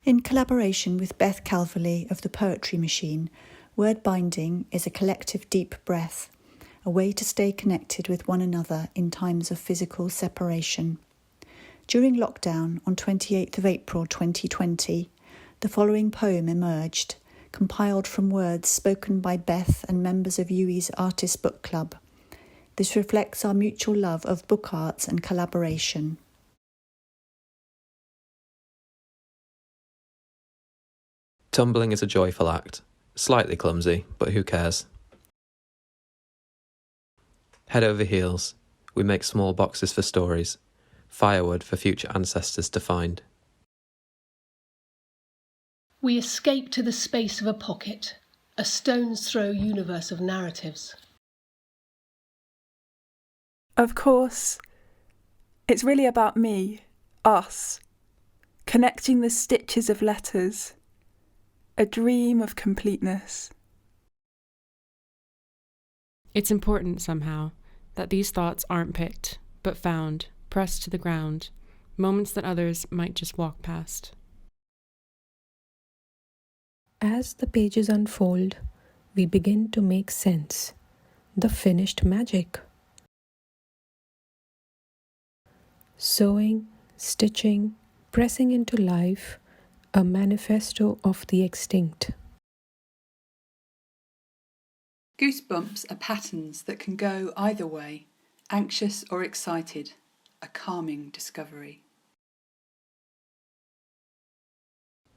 In collaboration with Beth Calverley of the Poetry Machine, word binding is a collective deep breath, a way to stay connected with one another in times of physical separation. During lockdown on 28th of April 2020, the following poem emerged, compiled from words spoken by Beth and members of UWE's Artist Book Club. This reflects our mutual love of book arts and collaboration. Tumbling is a joyful act. Slightly clumsy, but who cares? Head over heels, we make small boxes for stories, firewood for future ancestors to find. We escape to the space of a pocket, a stone's throw universe of narratives. Of course, it's really about me, us, connecting the stitches of letters, a dream of completeness. It's important somehow that these thoughts aren't picked, but found, pressed to the ground, moments that others might just walk past. As the pages unfold, we begin to make sense, the finished magic. Sewing, stitching, pressing into life, a manifesto of the extinct. Goosebumps are patterns that can go either way, anxious or excited, a calming discovery.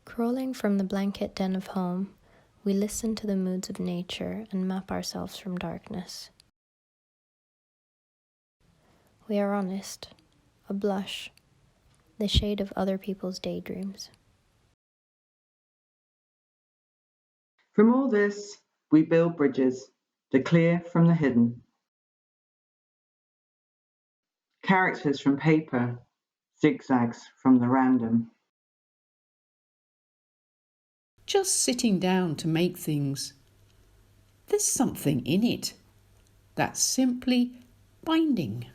Crawling from the blanket den of home, we listen to the moods of nature and map ourselves from darkness. We are honest, a blush, the shade of other people's daydreams. From all this, we build bridges, the clear from the hidden. Characters from paper, zigzags from the random. Just sitting down to make things. There's something in it that's simply binding.